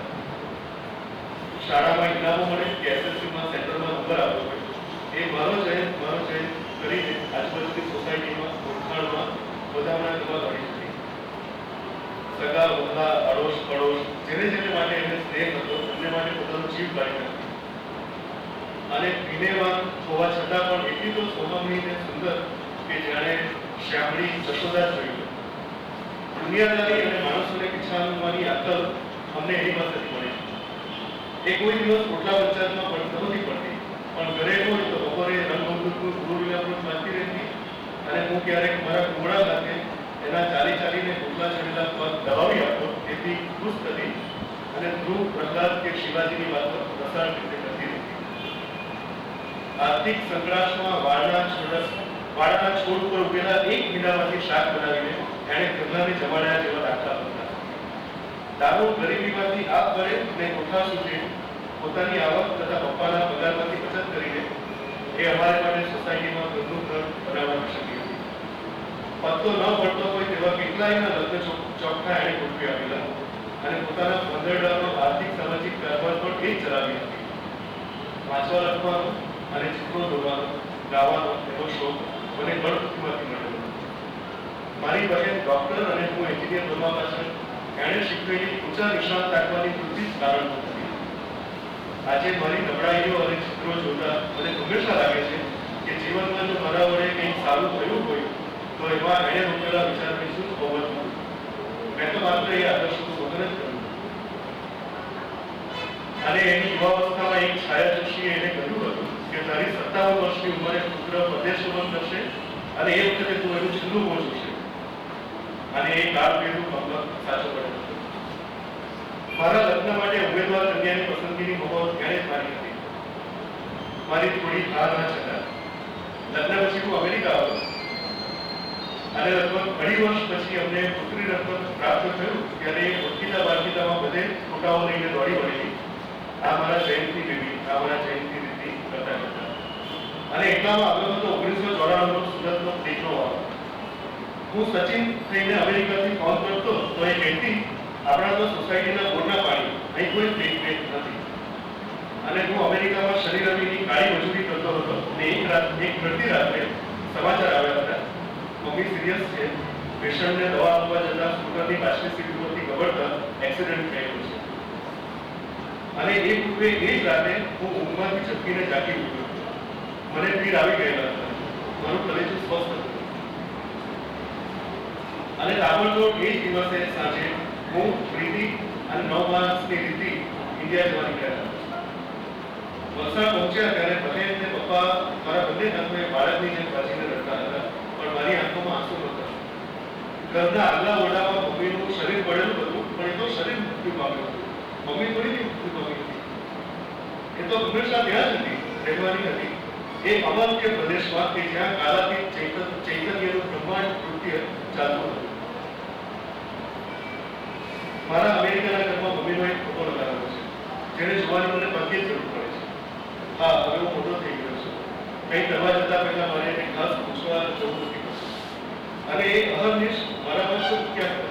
શાળામાં ઇનામો મળે કે એસએસસીમાં સેન્ટરમાં નંબર આપવો પડે એ મારો જયંત કરીને આજુબાજુની સોસાયટીમાં ઓળખાણમાં બધાના કરવા દોડી હતી. સગા વગા, અડોશ પડોશ જેને માટે એને સ્નેહ હતો એમને માટે પોતાનો જીવ કાઢી નાખતી. અને વિનેવાન હોવા છતાં પણ એટલી તો સોહામણી ને સુંદર કે જાણે શ્યામળી જશોદા જોઈ. દુનિયાદારી અને માણસોને પીછાણવાની આકલ અમને એની પાસેથી મળી. એ કોઈ દિવસ રોટલા પંચાયતમાં નથી પડતી પણ ઘરે હોય તો બપોરે રંગમંદુકનું ક્યારેક મારા કુમળા સાથે એના ચાલીને ગોટલા ચડેલા પગ દબાવી આપો, તેથી ખુશ થતી અને ધ્રુવ, પ્રહલાદ કે શિવાજીની વાતો રસાળ રીતે કરતી હતી. આર્થિક સંકળાશમાં વાડાના છોડ પર ઉગેલા એક મીંડામાંથી શાક બનાવીને એણે ઘરનાને જમાડ્યા જેવા દાખલા હતા. દારૂ ગરીબીમાંથી આપ ભરે અને કોઠા સુધી પોતાની આવક તથા પપ્પાના પગારમાંથી બચત કરીને એ અમારે માટે સોસાયટીમાં ઘરનું ઘર બનાવવાની શકી હતી. પત્તો ન પડતો હોય તેવા કેટલાયના લગ્ન ચોખ્ખા એણે ગોઠવી આપેલા અને પોતાના પંદરડાનો આર્થિક સામાજિક કારભાર પણ એ જ ચલાવી હતી. વાંચવા લખવાનો અને ચિત્રો દોરવાનો, ગાવાનો એવો શોખ મને ગળથૂથીમાંથી મળ્યો. મારી બહેન ડોક્ટર અને હું એન્જિનિયર બનવા પાછળ એણે શીખવેલી ઊંચા નિશાન તાકવાની વૃત્તિ જ કારણ હતી. આજે મારી નબળાઈઓ અને ચિત્રો જોતા મને હંમેશા લાગે છે કે જીવનમાં જો મારા વડે કંઈક સારું થયું હોય તો એમાં એણે રોકેલા વિચારની શું હોવું હતું. મેં તો માત્ર એ આદર્શનું વહન જ કર્યું. અને એની યુવાવસ્થામાં એક છાયાદર્શીએ એને કહ્યું હતું કે તારી 57 વર્ષની ઉંમરે પુત્ર પ્રદેશ ગમન કરશે અને એ વખતે તું એનું છેલ્લું બોજ હશે. અને એ કાળ પેલું મતલબ સાચો પડ્યો હતો. મારા લગ્ન માટે ઉમેદવાર કન્યાની પસંદગીની મોહર એણે જ મારી હતી. મારી થોડી હાર ના છતાં લગ્ન પછી હું અમેરિકા આવ્યો અને લગભગ 2.5 વર્ષ પછી અમને પુત્રી રત્ન પ્રાપ્ત થયું ત્યારે ઓળખીતા બાળકીતામાં બધે ફોટાઓ લઈને દોડી વળેલી. આ મારા જયંતિ બેબી, આ મારા જયંતિ દીદી કરતા કરતા. અને એટલામાં આવ્યો હતો 1994નો સુરતનો દીકરો આવ્યો. હું સચિન થઈને અમેરિકાથી ફોન કરતો તો એ કહેતી આપણા તો સોસાયટીના બોરના પાણી, અહીં કોઈ ટ્રીટમેન્ટ નથી. અને હું અમેરિકામાં શનિ રવિની કાળી મજૂરી કરતો હતો અને એક મળતી રાત્રે સમાચાર આવ્યા હતા, મમ્મી સિરિયસ છે, પેશન્ટને દવા આપવા જતા સ્કૂટરની પાછલી સીટ ઉપરથી ગબડતા એક્સિડન્ટ થયેલો છે. અને એ પૂર્વે એ જ રાતે હું ઊંઘમાંથી ઝપકીને જાગી ઉઠ્યો. મને પીર આવી ગયેલા હતા, મારું કલેજું સ્વસ્થ હતું. અને તાબડતોડ એ જ દિવસે સાંજે હું પ્રીતિ અને 9 માસની રીતિ ઇન્ડિયા જવા નીકળ્યા હતા. વલસાડ પહોંચ્યા ત્યારે બહેન અને પપ્પા મારા બંને હાથમાં બાળકની જેમ વાંચીને રડતા હતા, પણ મારી આંખોમાં આંસુ નહોતા. ઘરના આગલા ઓરડામાં મમ્મીનું શરીર પડેલું હતું, પણ એ તો શરીર મૃત્યુ પામ્યું હતું. મમ્મી થોડી મૃત્યુ પામી હતી. એ તો હંમેશા ત્યાં જ હતી, રહેવાની હતી. એ અમર્ત્ય પ્રદેશમાં કે જ્યાં કાલાતીત ચૈતન્યનું બ્રહ્માંડ કૃત્ય ચાલતું હતું. મારા અમેરિકાના ઘરમાં મમ્મીનો એક ફોટો લગાવેલો છે, જેને જોવાની મને ભાગ્યે જ જરૂર પડે છે. હા, હવે હું મોટો થઈ ગયો છું. કંઈ કરવા જતા પહેલા મારે એને ખાસ પૂછવા જવું નથી પડતું. અને એ અહર્નિશ મારામાં શું ક્યાં કરે.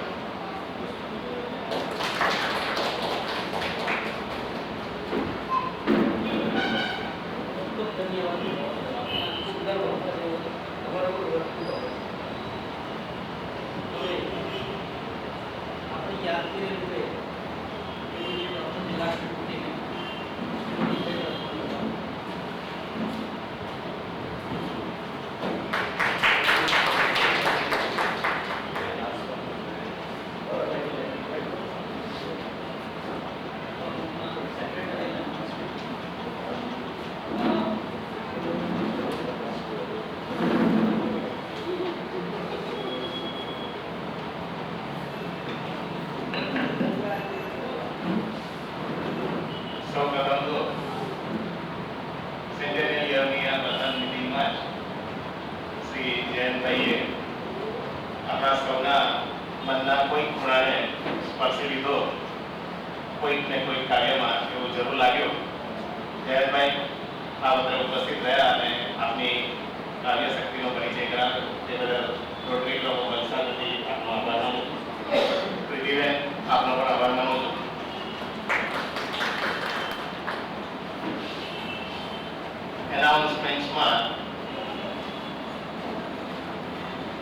આપણા સૌના મનના કોઈ ખૂણાને સ્પર્શી લીધો, કોઈક ને કોઈક કાર્યમાં એવું જરૂર લાગ્યું. જયંતભાઈ આ વખતે ઉપસ્થિત રહ્યા અને આપની કાર્ય શક્તિનો પરિચય કરાવ્યો તે બદલ રોટરી ક્લબ ઓફ વલસાડથી આપનો આભાર માનું છું. પ્રીતિબેન, આપનો પણ આભાર માનું છું. એનાઉન્સમેન્ટ્સમાં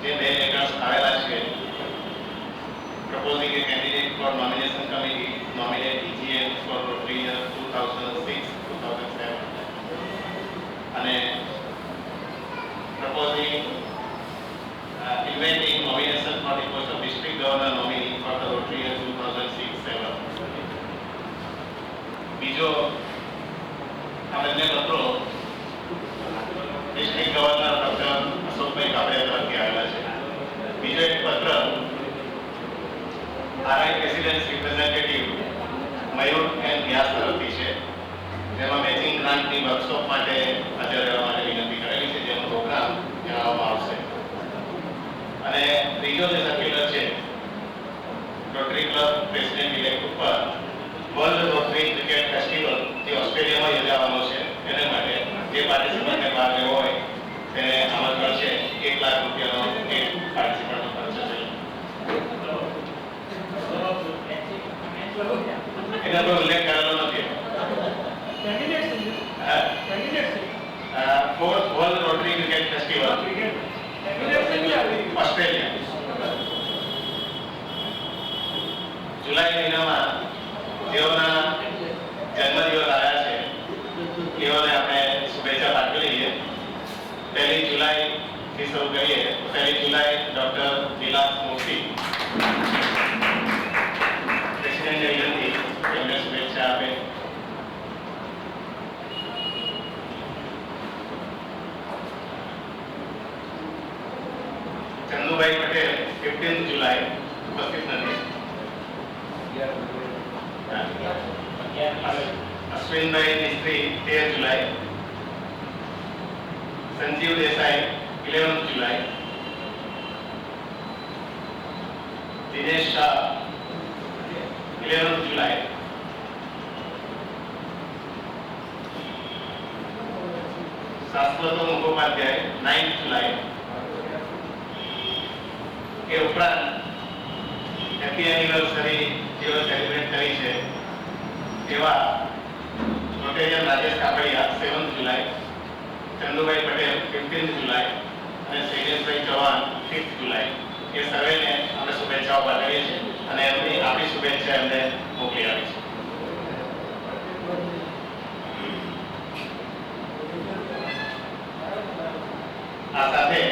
જે બે લેટર્સ આવેલા છે, proposing a candidate for nomination committee nominate EGN for Rotary year 2006-2007 અને proposing inviting nomination for the post of district governor nominee for the Rotary year 2006-07. બીજો આ બંને પત્રો ડિસ્ટ્રિક્ટ ગવર્નર ડોક્ટર અશોકભાઈ કાપડિયા તરફથી આવેલા છે. આરઆઈ પ્રેસિડેન્ટ રિપ્રેઝેન્ટેટિવ મયુર N વ્યાસ તરફથી છે, જેમાં મેચિંગ ગ્રાન્ટની વર્કશોપ માટે હાજર રહેવા માટે વિનંતી કરેલી છે, જેનો પ્રોગ્રામ જણાવવામાં આવશે. અને ત્રીજો જે સર્ક્યુલર છે રોટરી ક્લબ પ્રેસિડેન્ટ ઇલેક્ટ ઉપર વર્લ્ડ રોટરી ક્રિકેટ ફેસ્ટિવલ જે ઓસ્ટ્રેલિયામાં યોજાવાનો છે એને માટે જે પાર્ટિસિપન્ટને ભાગ લેવો હોય તેને આમંત્રણ છે. 1 લાખ રૂપિયાનો એક પાર્ટિસિપન્ટનો ખર્ચ છે. એના પર ઉલ્લેખ કરેલો નથી. Fourth world Rotary cricket festival Australia જુલાઈ મહિનામાં જેઓના જન્મદિવસ આવ્યા છે તેઓને આપણે શુભેચ્છા પાઠવી લઈએ. 1 જુલાઈથી શરૂ કરીએ તો 1 જુલાઈ ડોક્ટર વિલાસ મૂર્તિ પ્રેસિડેન્ટને વિનંતી એમને શુભેચ્છા આપે. ચંદુભાઈ પટેલ 15 જુલાઈ ઉપસ્થિત નથી. અશ્વિનભાઈ મિસ્ત્રી 13 જુલાઈ. સંજીવ દેસાઈ 11 જુલાઈ. દિનેશ શાહ 11 જુલાઈ. શાશ્વતો મુખોપાધ્યાય 9 જુલાઈ. એ ઉપરાંત હેપી એનિવર્સરી જેઓ સેલિબ્રેટ કરી છે એવા રોટેરિયન રાજેશ કાપડિયા 7 જુલાઈ, ચંદુભાઈ પટેલ 15 જુલાઈ અને શૈલેષભાઈ ચૌહાણ 5 જુલાઈ. એ સર્વેને આપણે શુભેચ્છાઓ પાઠવીએ છીએ અને એમની આપણી શુભેચ્છા એમને મોકલી આપી છે. આ સાથે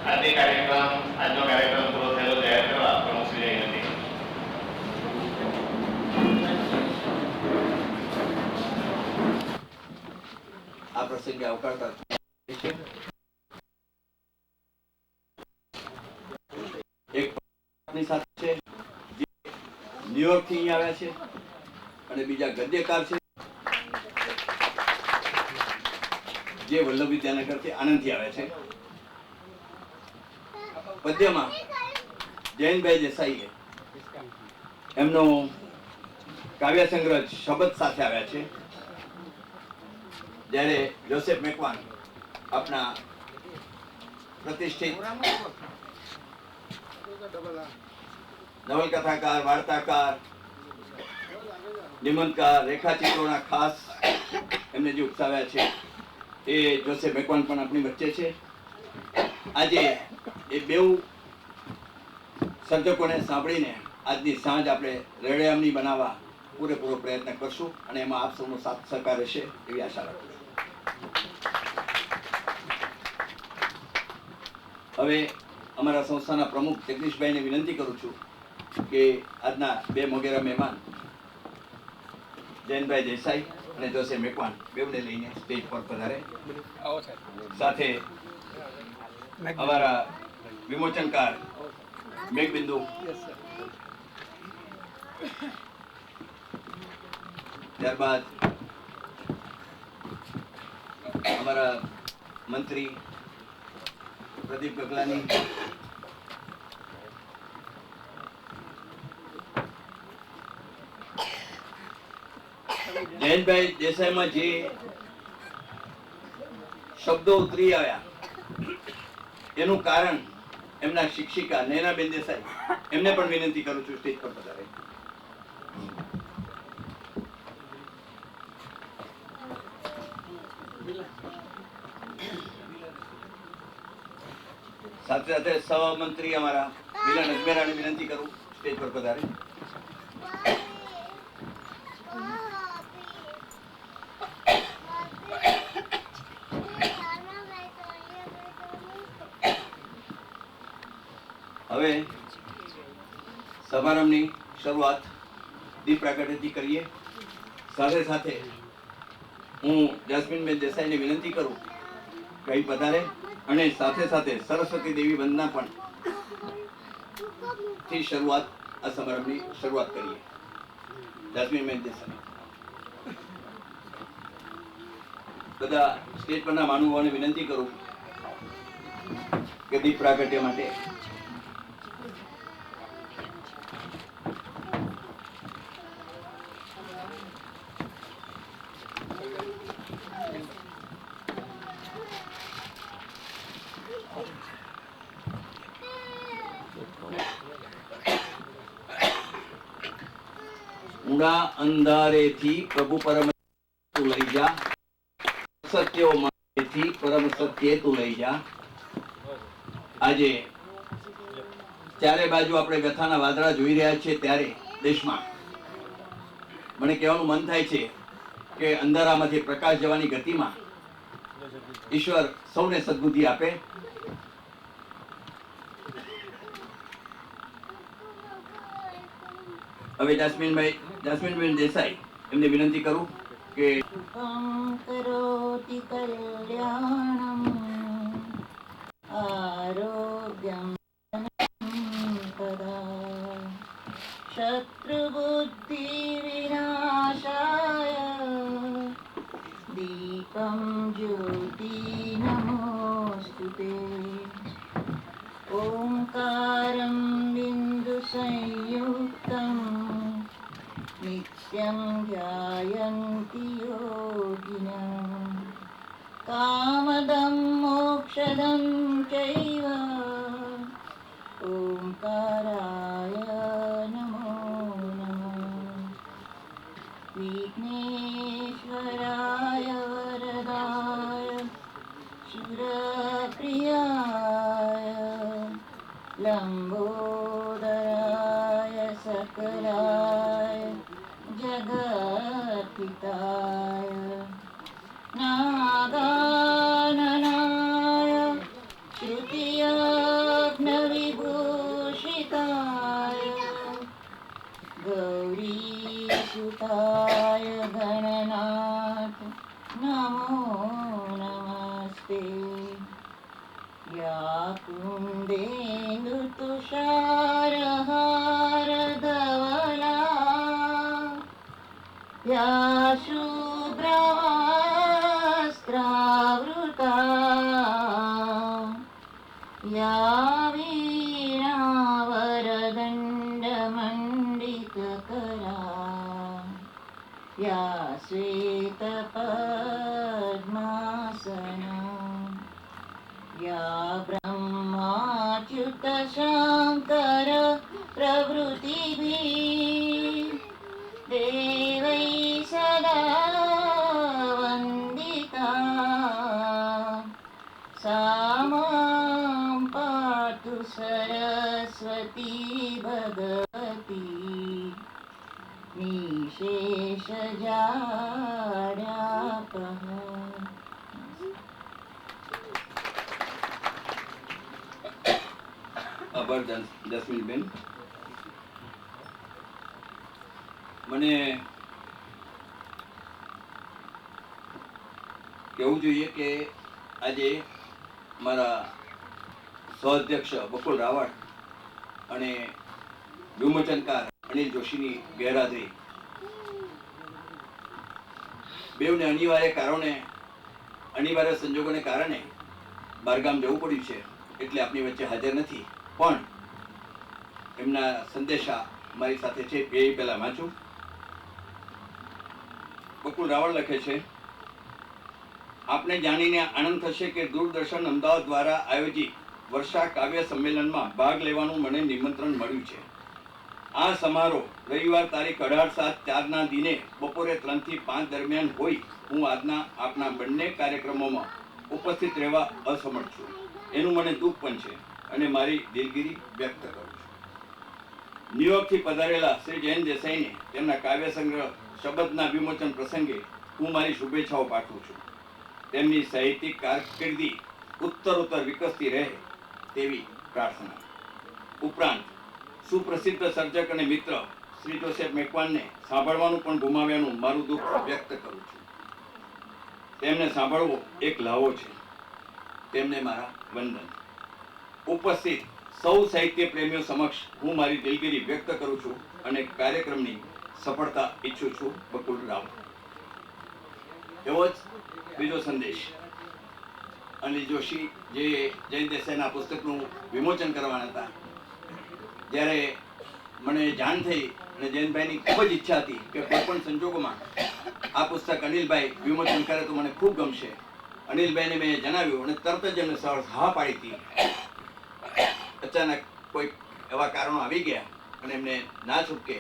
આજનો કાર્યક્રમ પૂરો થયેલો જાહેર કરવા પ્રમુખશ્રીને વિનંતી. આ પ્રસંગે આવકારતા એક આપની સાથે છે જે ન્યુયોર્ક થી અહીંયા આવ્યા છે અને બીજા ગદ્યકાર છે જે વલ્લભ વિદ્યાનગર થી આણંદથી આવ્યા છે. પદ્યમાં જૈનભાઈ દેસાઈ એમનો કાવ્ય સંગ્રહ શબ્દ સાથે આવ્યા છે, જ્યારે જોસેફ મેકવાન આપણા પ્રતિષ્ઠિત નવલકથાકાર, વાર્તાકાર, નિબંધકાર, રેખાચિત્રોના ખાસ એમને જે ઉપસાવ્યા છે એ જોસેફ મેકવાન પણ આપણી વચ્ચે છે. આજે એ બેઉ સર્જકોને સાંભળીને આજની સાંજ આપણે રેડિયામની બનાવવા પૂરેપૂરો પ્રયત્ન કરશું અને એમાં આપ સૌનો સાથ સહકાર રહેશે એવી આશા રાખું છું. હવે અમારા સંસ્થાના પ્રમુખ જગદીશભાઈને વિનંતી કરું છું કે આજના 2 મોગેરા મહેમાન જૈનભાઈ દેસાઈ અને જોસેફ મેકવાન બેઉને લઈને સ્ટેજ પર પધારે. સાથે અમારા વિમોચનકાર મેઘબિંદુ, ત્યારબાદ અમારા મંત્રી પ્રદીપ ગગલાની, જૈનભાઈ દેસાઈમાં જે શબ્દો ઉતરી આવ્યા એનું કારણ એમના શિક્ષિકા નૈનાબેન દેસાઈ, એમને પણ વિનંતી કરું છું સ્ટેજ પર પધારે. સાથે સાથે સહમંત્રી અમારા મિલન અજમેરાને વિનંતી કરું સ્ટેજ પર પધારે. હવે સમારંભની શરૂઆત દીપ પ્રાગટ્યથી કરીએ. સાથે સાથે હું જસ્મીનબેન દેસાઈને વિનંતી કરું કે અહીં પધારે અને સાથે સાથે સરસ્વતી દેવી વંદના પણ થી શરૂઆત આ સમારંભની શરૂઆત કરીએ. જાસ્મીનબેન દેસાઈ. બધા સ્ટેજ પરના મહાનુભાવોને વિનંતી કરું કે દીપ પ્રાગટ્ય માટે ઊંડા અંધારેથી પ્રભુ પરમ તું લઈ જા, સત્યો માથી પરમ સત્ય તું લઈ જા. આજે ચારે બાજુ આપણે વ્યથાના વાદળા જોઈ રહ્યા છીએ ત્યારે દેશમાં મને કહેવાનું મન થાય છે કે અંધારામાંથી પ્રકાશ જવાની ગતિમાં ઈશ્વર સૌને સદબુદ્ધિ આપે. હવે જાસ્મીનબેન દેસાઈ એમને વિનંતી કરું કે કરોતિ કલ્યાણમ આરોગ્યમ તદા શત્રુબુદ્ધિ વિનાશાય દીપમ જ્યોતિ નમોસ્તુતે. ઓંકારમ બિંદુ સંયુક્તમ નિત્યં ધ્યાયન્તિ યોગિનઃ કામદં મોક્ષદં ચૈવ ઓંકારાય નમો નમઃ. વિઘ્નેશ્વરાય વરદાય સુરપ્રિયાય લંબોદરાય સકલાય જગત્પિતાય નાગાનનાય શ્રુતિયજ્ઞવિભૂષિતાય ગૌરીસુતાય ગણનાથ નમો નમસ્તે. યા કુંદેન્દુ તુષારહાર ધવલા યા શુભ્રવસ્ત્રાવૃતા યા વીણાવરદંડમંડિતકરા યા શ્વેતપદ્માસના યા બ્રહ્માચ્યુત શંકર પ્રભૃતિભિः દેવૈ સદા વંદિતા સા માં પાતુ સરસ્વતી ભગવતી નિશેષજાડ્યાપઃ. આભાર જાસ્મીનબેન. મને કહેવું જોઈએ કે આજે મારા સહઅધ્યક્ષ બકુલ રાવળ અને વિમોચનકાર અનિલ જોશીની ગેરહાજરી બેઉને અનિવાર્ય સંજોગોને કારણે બહારગામ જવું પડ્યું છે એટલે આપની વચ્ચે હાજર નથી, પણ એમના સંદેશા મારી સાથે છે. બે પહેલા વાંચું. બકુલ રાવળ લખે છે, આપને જાણીને આનંદ થશે કે દૂરદર્શન અમદાવાદ દ્વારા આયોજિત વર્ષા કાવ્ય સંમેલનમાં ભાગ લેવાનું મને નિમંત્રણ મળ્યું છે. આ સમારોહ રવિવાર તારીખ 18/7/4ના દિને બપોરે 3 થી 5 દરમિયાન હોય. હું આજના આપના બંને કાર્યક્રમોમાં ઉપસ્થિત રહેવા અસમર્થ છું. એનું મને દુઃખ પણ છે અને મારી દિલગીરી વ્યક્ત કરું છું. ન્યુયોર્કથી પધારેલા શ્રી જયંત દેસાઈને તેમના કાવ્ય સંગ્રહ શબ્દના વિમોચન પ્રસંગે હું મારી શુભેચ્છાઓ પાઠવું છું. તેમની સાહિત્યિક કારકિર્દી ઉત્તરોત્તર વિકસતી રહે તેવી પ્રાર્થના. ઉપરાંત સુપ્રસિદ્ધ સર્જક અને મિત્ર શ્રી જોસેફ મેકવાનને સાંભળવાનું પણ ગુમાવ્યાનું મારું દુઃખ વ્યક્ત કરું છું. તેમને સાંભળવો એક લહાવો છે. તેમને મારા વંદન. ઉપસ્થિત સૌ સાહિત્ય પ્રેમીઓ સમક્ષ હું મારી દિલગીરી વ્યક્ત કરું છું અને કાર્યક્રમની સફળતા ઈચ્છું છું. બકુલ રાવ. એવો જ બીજો સંદેશ અનિલ જોશી જે જયંત દેસાઈના પુસ્તકનું વિમોચન કરવાના હતા, જ્યારે મને જાણ થઈ અને જયંતભાઈની ખૂબ જ ઈચ્છા હતી કે કોઈ પણ સંજોગોમાં આ પુસ્તક અનિલભાઈ વિમોચન કરે તો મને ખૂબ ગમશે. અનિલભાઈને મેં જણાવ્યું અને તરત જ એમને હા પાડી હતી. અચાનક કોઈ એવા કારણો આવી ગયા અને એમને ના છૂટકે